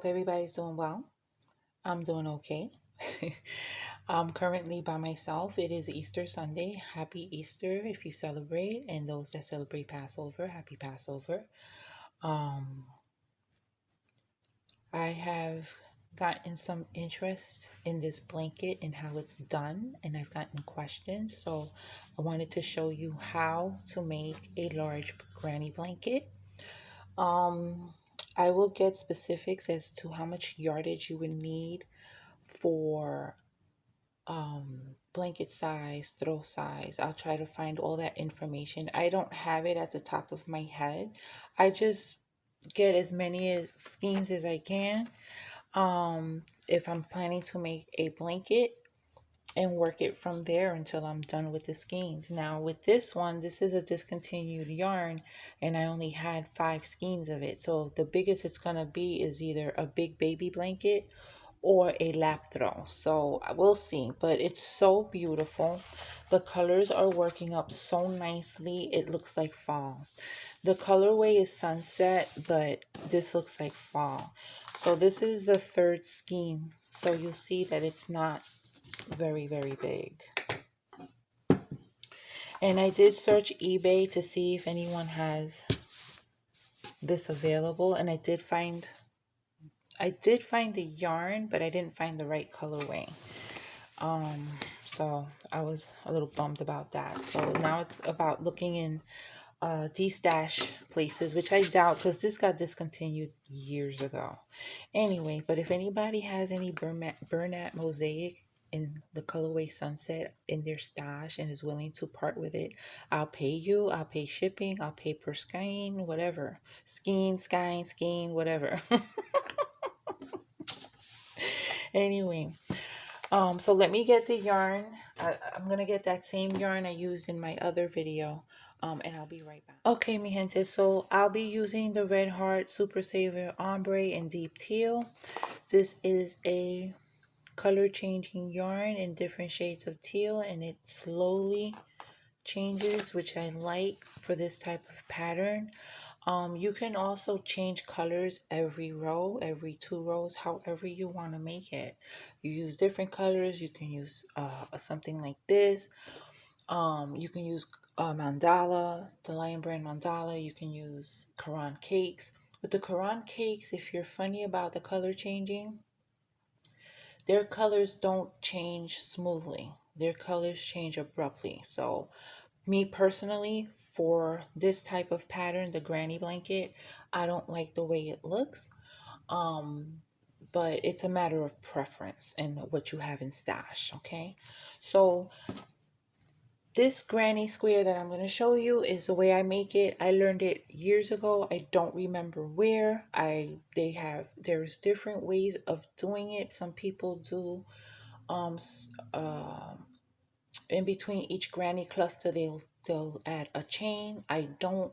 hope everybody's doing well. I'm doing okay. I'm currently by myself. It is Easter Sunday. Happy Easter if you celebrate, and those that celebrate Passover, happy Passover. Um, I have gotten some interest in this blanket and how it's done, and I've gotten questions. So I wanted to show you how to make a large granny blanket. Um, I will get specifics as to how much yardage you would need for blanket size, throw size. I'll try to find all that information. I don't have it at the top of my head. I just get as many skeins as I can. If I'm planning to make a blanket and work it from there until I'm done with the skeins. Now with this one, this is a discontinued yarn and I only had 5 skeins of it. So the biggest it's gonna be is either a big baby blanket or a lap throw. So we'll see, but it's so beautiful. The colors are working up so nicely. It looks like fall. The colorway is sunset, but this looks like fall. So this is the 3rd skein. So you'll see that it's not very big. And I did search eBay to see if anyone has this available, and I did find the yarn, but I didn't find the right colorway. So I was a little bummed about that. So now it's about looking in de-stash places, which I doubt because this got discontinued years ago. Anyway, but if anybody has any Bernat mosaic in the colorway sunset in their stash and is willing to part with it, I'll pay you. I'll pay shipping. I'll pay per skein, whatever. Skein, whatever. Anyway, so let me get the yarn. I'm gonna get that same yarn I used in my other video. And I'll be right back. Okay, mi gente, so I'll be using the Red Heart Super Saver Ombre in Deep Teal. This is a color changing yarn in different shades of teal, and it slowly changes, which I like for this type of pattern. You can also change colors every row, every 2 rows, however you want to make it. You use different colors. You can use something like this. You can use mandala, the Lion Brand mandala. You can use Quran cakes. With the Quran cakes, if you're funny about the color changing, their colors don't change smoothly. Their colors change abruptly. So me personally, for this type of pattern, the granny blanket, I don't like the way it looks. But it's a matter of preference and what you have in stash, okay? So this granny square that I'm going to show you is the way I make it. I learned it years ago. I don't remember where. There's different ways of doing it. Some people do in between each granny cluster they'll add a chain. I don't,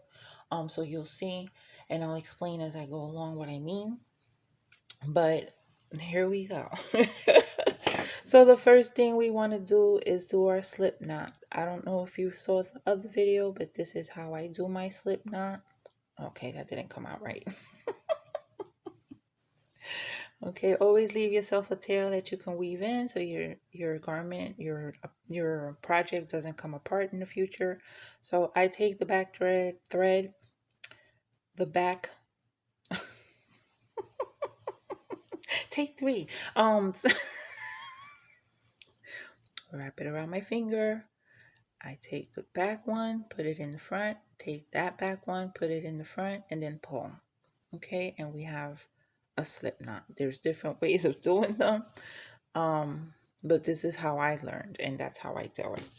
so you'll see, and I'll explain as I go along what I mean. But here we go. So the first thing we want to do is do our slip knot. I don't know if you saw the other video, but this is how I do my slip knot. Okay, that didn't come out right. Okay, always leave yourself a tail that you can weave in so your garment, your project doesn't come apart in the future. So I take the back thread, the back take 3. Wrap it around my finger. I take the back one, put it in the front, take that back one, put it in the front, and then pull. Okay, and we have a slip knot. There's different ways of doing them, but this is how I learned, and that's how I do it.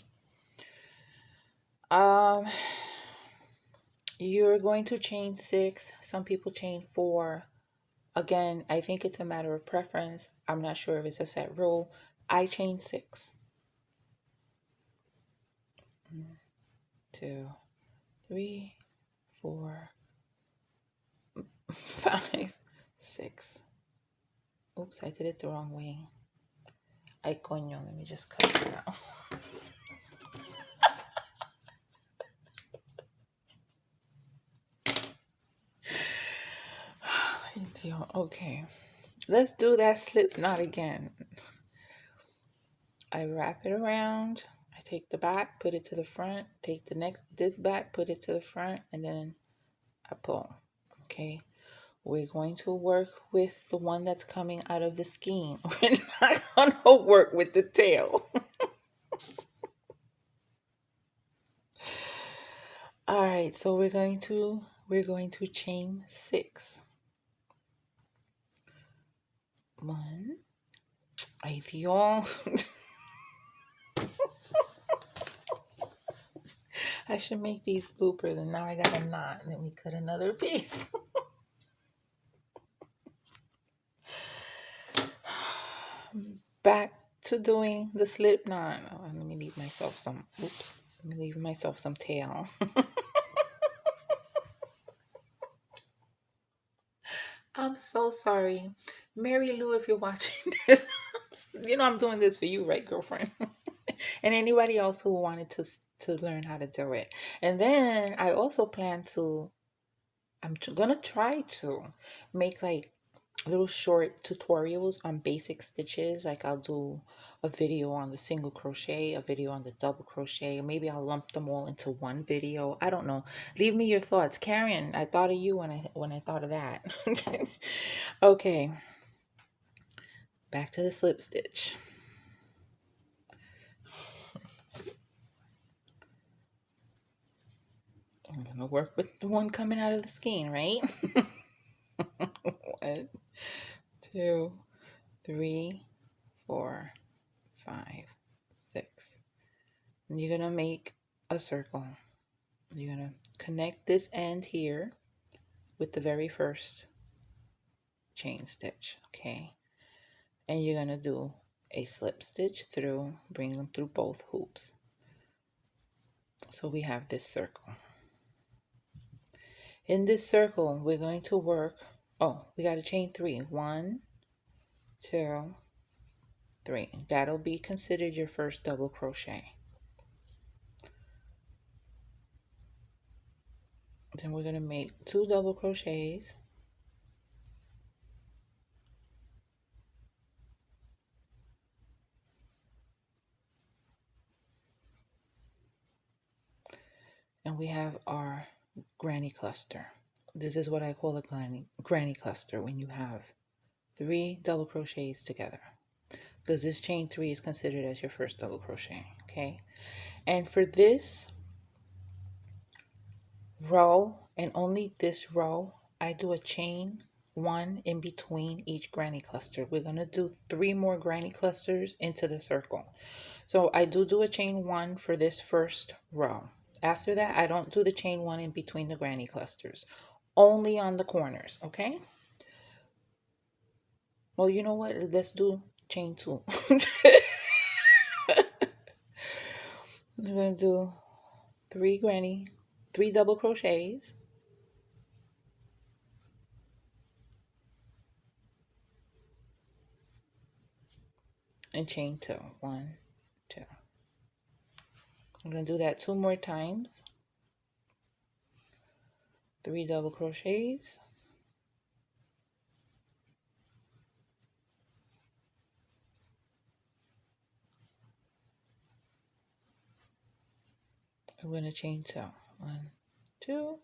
You're going to chain 6. Some people chain 4. Again, I think it's a matter of preference. I'm not sure if it's a set rule. I chain 6. 1, 2, 3, 4, 5, 6. Oops, I did it the wrong way. Ay, coño, let me just cut it out. Okay. Let's do that slip knot again. I wrap it around. I take the back, put it to the front, take this back, put it to the front, and then I pull. Okay. We're going to work with the one that's coming out of the skein. We're not going to work with the tail. All right, so we're going to chain 6. 1. Ay, Dios. I should make these bloopers, and now I got a knot. Let me cut another piece. Back to doing the slip knot. Oh, let me leave myself some. Oops. Let me leave myself some tail. I'm so sorry, Mary Lou, if you're watching this. I'm doing this for you, right, girlfriend? And anybody else who wanted to learn how to do it. And then I also plan to. Gonna try to make like little short tutorials on basic stitches. Like I'll do a video on the single crochet, a video on the double crochet. Maybe I'll lump them all into one video. I don't know. Leave me your thoughts. Karen, I thought of you when I thought of that. Okay. Back to the slip stitch. I'm gonna work with the one coming out of the skein, right? 1, 2, 3, 4, 5, 6. And you're gonna make a circle. You're gonna connect this end here with the very first chain stitch, okay? And you're gonna do a slip stitch through, bring them through both hoops. So we have this circle. In this circle, we're going to work, we got to chain 3. 1, 2, 3. That'll be considered your first double crochet. Then we're going to make 2 double crochets. And we have our granny cluster. This is what I call a granny cluster when you have 3 double crochets together, because this chain 3 is considered as your first double crochet. Okay, and for this row and only this row, I do a chain 1 in between each granny cluster. We're going to do 3 more granny clusters into the circle. So I do a chain 1 for this first row. After that, I don't do the chain 1 in between the granny clusters, only on the corners. Okay, well, you know what, let's do chain 2. I'm going to do 3 double crochets, and chain 2. 1, 2. I'm going to do that 2 more times. 3 double crochets, I'm going to chain 2. 1, 2,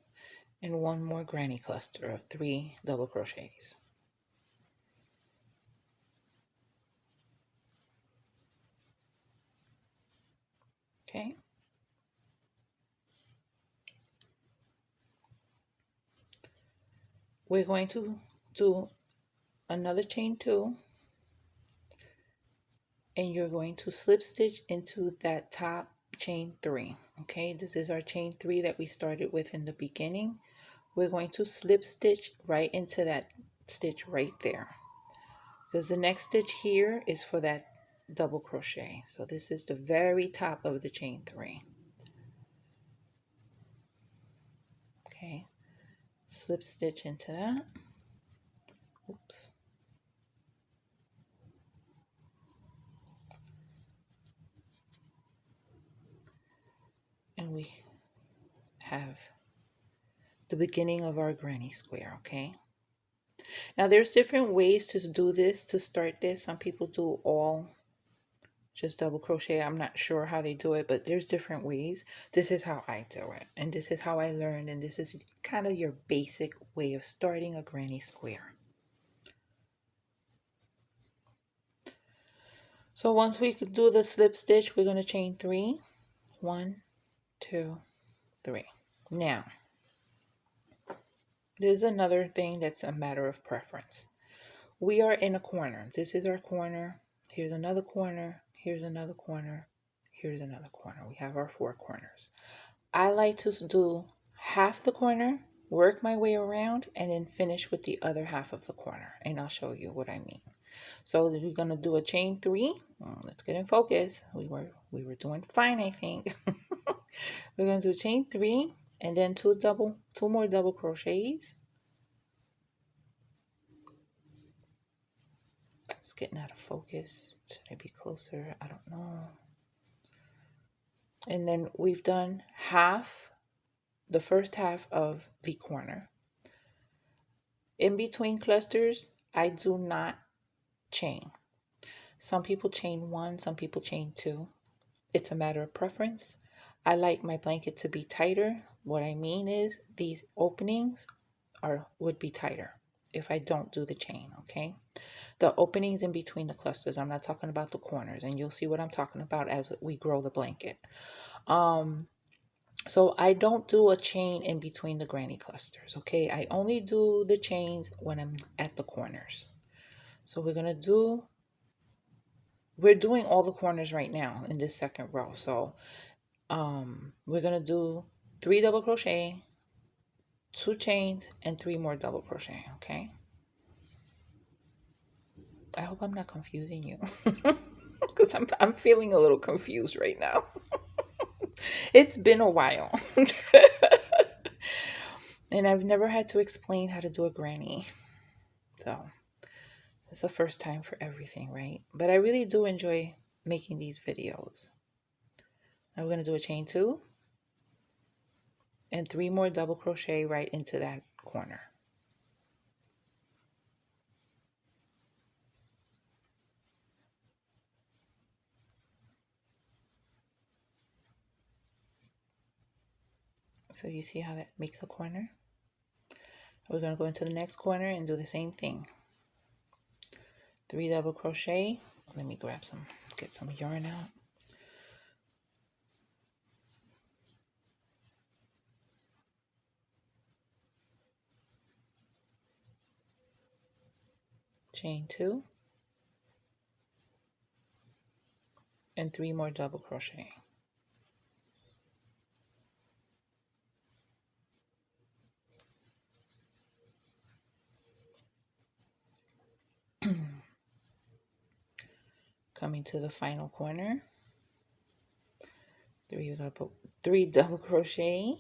and 1 more granny cluster of 3 double crochets. Okay. We're going to do another chain 2, and you're going to slip stitch into that top chain 3. Okay, this is our chain 3 that we started with in the beginning. We're going to slip stitch right into that stitch right there, because the next stitch here is for that double crochet. So this is the very top of the chain 3. Okay, slip stitch into that. Oops. And we have the beginning of our granny square. Okay, Now there's different ways to do this, to start this. Some people do all just double crochet. I'm not sure how they do it, but there's different ways. This is how I do it, and this is how I learned, and this is kind of your basic way of starting a granny square. So once we do the slip stitch, we're going to chain 3. 1, 2, 3. Now there's another thing that's a matter of preference. We are in a corner. This is our corner. Here's another corner. Here's another corner. Here's another corner. We have our 4 corners. I like to do half the corner, work my way around, and then finish with the other half of the corner. And I'll show you what I mean. So we're going to do a chain 3. Let's get in focus. We were doing fine, I think. We're going to do a chain 3 and then 2 more double crochets. It's getting out of focus. Should I be closer? I don't know. And then we've done the first half of the corner. In between clusters, I do not chain. Some people chain 1, some people chain 2. It's a matter of preference. I like my blanket to be tighter. What I mean is these openings would be tighter if I don't do the chain, okay? The openings in between the clusters. I'm not talking about the corners, and you'll see what I'm talking about as we grow the blanket. So I don't do a chain in between the granny clusters, okay? I only do the chains when I'm at the corners. So we're doing all the corners right now in this second row. So we're gonna do 3 double crochet, 2 chains, and 3 more double crochet, okay? I hope I'm not confusing you because I'm feeling a little confused right now. It's been a while. And I've never had to explain how to do a granny. So it's the first time for everything, right? But I really do enjoy making these videos. Now we're going to do a chain 2 and 3 more double crochet right into that corner. So you see how that makes a corner? We're going to go into the next corner and do the same thing. 3 double crochet. Let me get some yarn out. Chain 2 and 3 more double crochet. Coming to the final corner, 3 double crochet,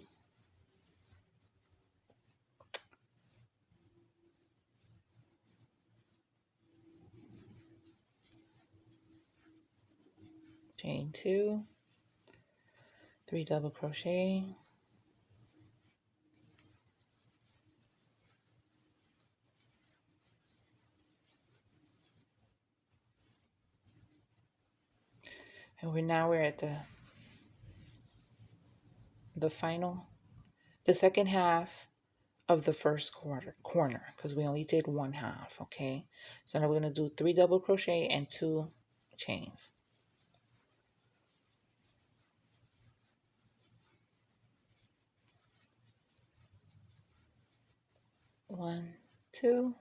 chain 2, 3 double crochet, and we're at the second half of the first corner, because we only did 1/2, okay? So now we're going to do 3 double crochet and 2 chains. One, 2,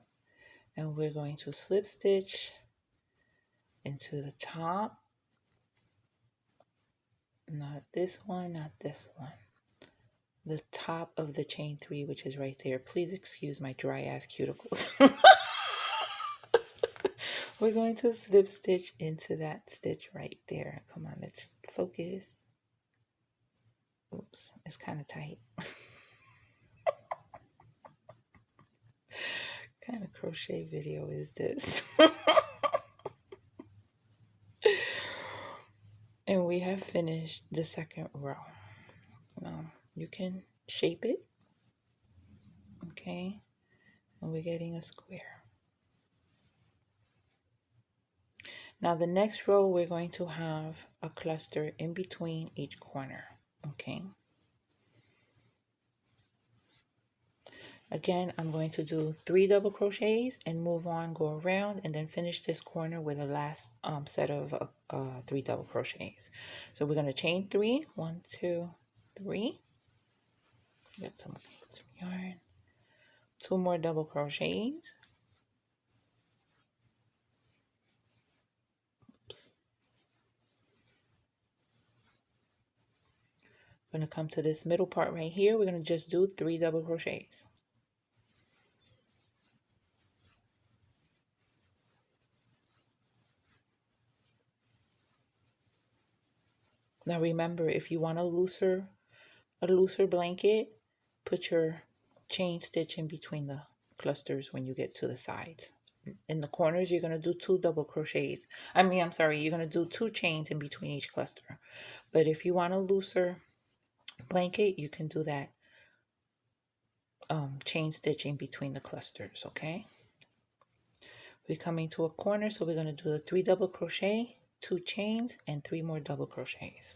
and we're going to slip stitch into the top. Not this one, not this one. The top of the chain 3, which is right there. Please excuse my dry ass cuticles. We're going to slip stitch into that stitch right there. Come on, let's focus. Oops, it's kind of tight. What kind of crochet video is this? And we have finished the second row. Now you can shape it, okay? and we're getting a square. Now the next row, we're going to have a cluster in between each corner, okay? Again, I'm going to do 3 double crochets and move on, go around, and then finish this corner with the last set of 3 double crochets. So we're going to chain 3, 1, 2, 3. Get some yarn. 2 more double crochets. Oops. I'm going to come to this middle part right here. We're going to just do 3 double crochets. Now remember, if you want a looser blanket, put your chain stitch in between the clusters when you get to the sides. In the corners, you're going to do 2 double crochets. I'm sorry, you're going to do 2 chains in between each cluster. But if you want a looser blanket, you can do that chain stitching between the clusters, okay? We're coming to a corner, so we're going to do the 3 double crochet, 2 chains, and 3 more double crochets.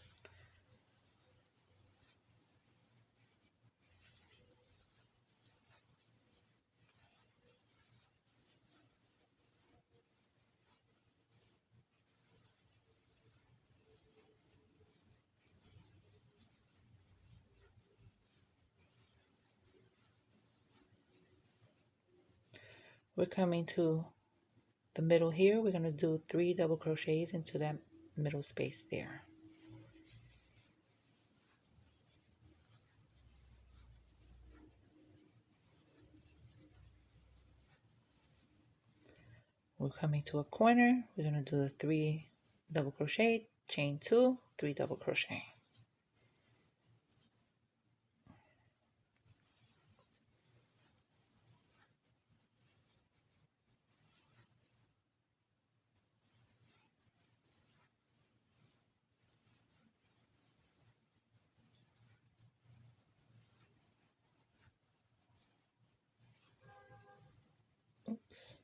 We're coming to the middle here. We're going to do 3 double crochets into that middle space there. We're coming to a corner. We're going to do the 3 double crochet, chain 2, 3 double crochet. Oops.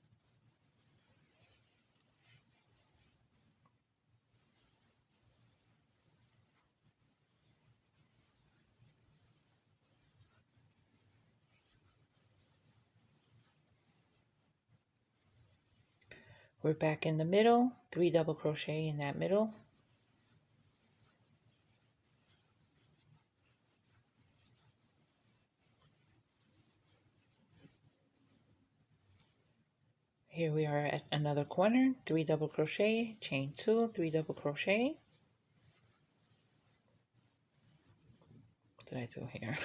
We're back in the middle, 3 double crochet in that middle. Here we are at another corner, 3 double crochet, chain 2, 3 double crochet. What did I do here?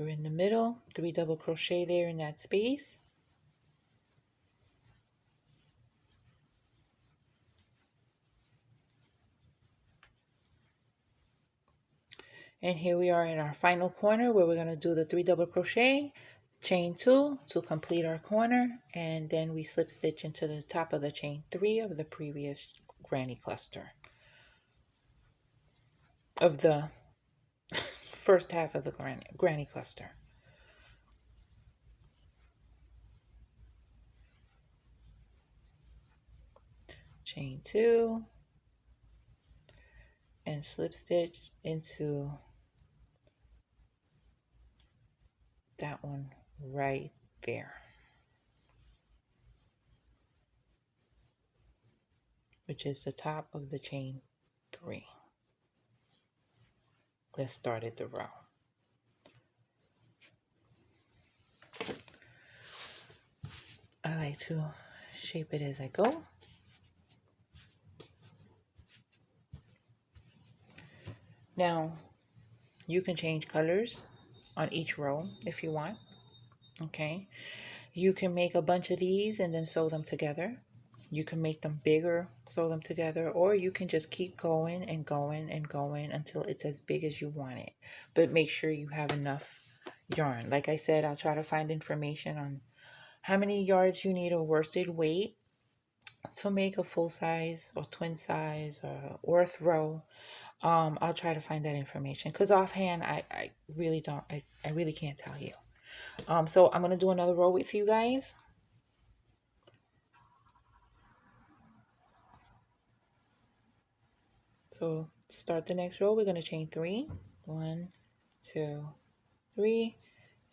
We're in the middle, 3 double crochet there in that space. And here we are in our final corner where we're going to do the 3 double crochet, chain 2 to complete our corner, and then we slip stitch into the top of the chain 3 of the previous granny cluster. Of the first half of the granny cluster. Chain 2 and slip stitch into that one right there, which is the top of the chain 3. That started the row. I like to shape it as I go. Now, you can change colors on each row if you want, okay? You can make a bunch of these and then sew them together. You can make them bigger, sew them together, or you can just keep going and going and going until it's as big as you want it. But make sure you have enough yarn. Like I said, I'll try to find information on how many yards you need a worsted weight to make a full size or twin size or a throw. I'll try to find that information because offhand, I really don't, I really can't tell you. So I'm going to do another row with you guys. So start the next row, we're going to chain 3, 1, 2, 3,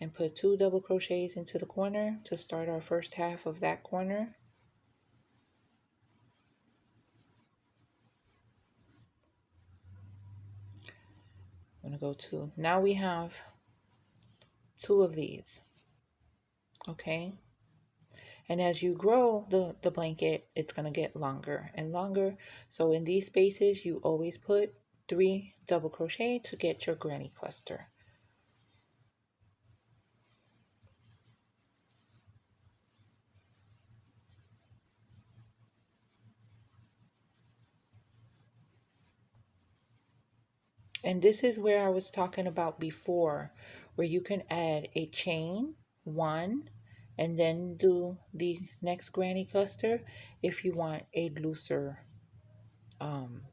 and put 2 double crochets into the corner to start our first half of that corner. I'm going to go 2. Now we have 2 of these, okay? And as you grow the blanket, it's going to get longer and longer. So in these spaces, you always put 3 double crochet to get your granny cluster. And this is where I was talking about before, where you can add a chain, 1, and then do the next granny cluster if you want um,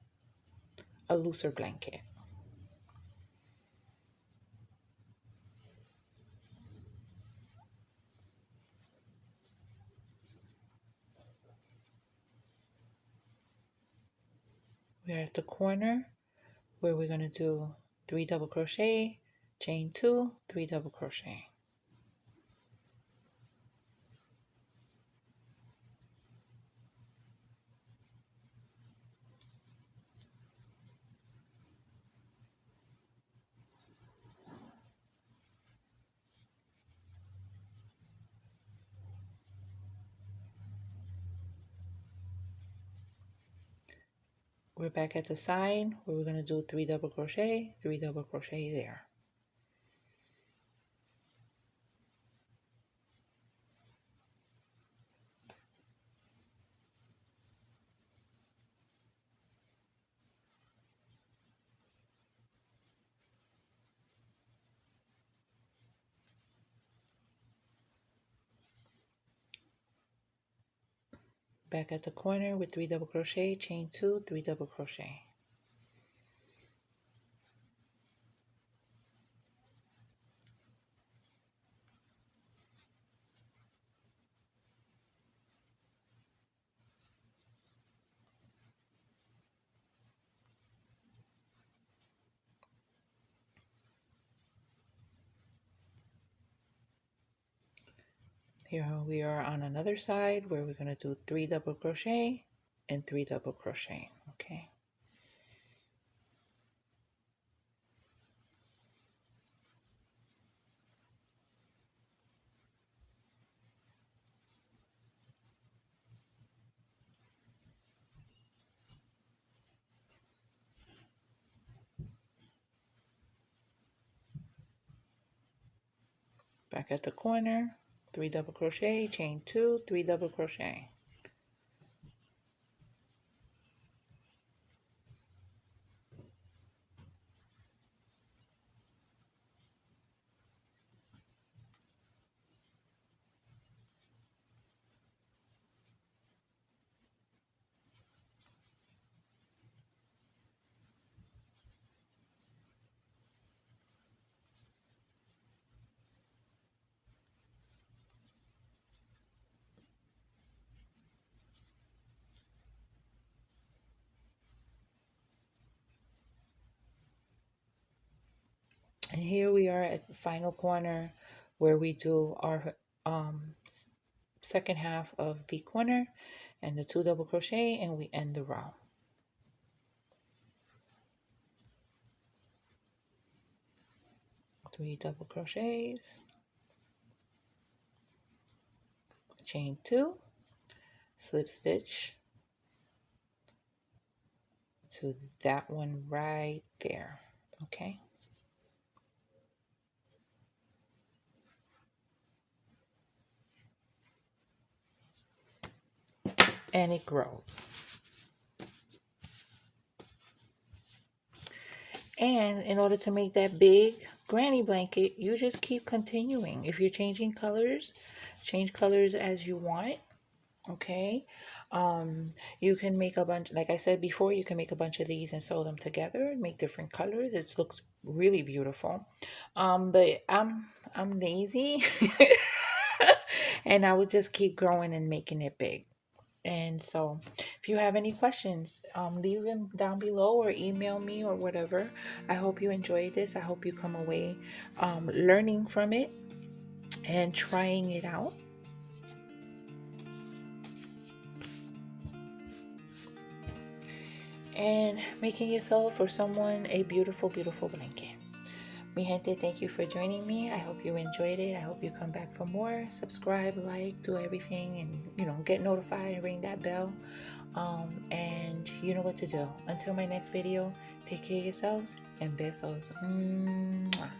a looser blanket. We're at the corner where we're going to do 3 double crochet, chain 2, 3 double crochet. We're back at the side where we're going to do 3 double crochet, 3 double crochet there. Back at the corner with 3 double crochet, chain 2, 3 double crochet. Here we are on another side where we're going to do 3 double crochet and 3 double crochet, okay? Back at the corner, 3 double crochet, chain 2, 3 double crochet. And here we are at the final corner where we do our second half of the corner and the 2 double crochet, and we end the row. Three double crochets, chain 2, slip stitch to that one right there, okay? and it grows. And in order to make that big granny blanket, you just keep continuing. If you're changing colors, change colors as you want. Okay. You can make a bunch, like I said before, you can make a bunch of these and sew them together and make different colors. It looks really beautiful. But I'm lazy and I would just keep growing and making it big. And so, if you have any questions, leave them down below or email me or whatever. I hope you enjoyed this. I hope you come away learning from it and trying it out. And making yourself or someone a beautiful, beautiful blanket. Mi gente, thank you for joining me. I hope you enjoyed it. I hope you come back for more. Subscribe, like, do everything, and get notified and ring that bell. And you know what to do. Until my next video, take care of yourselves and besos. Mwah.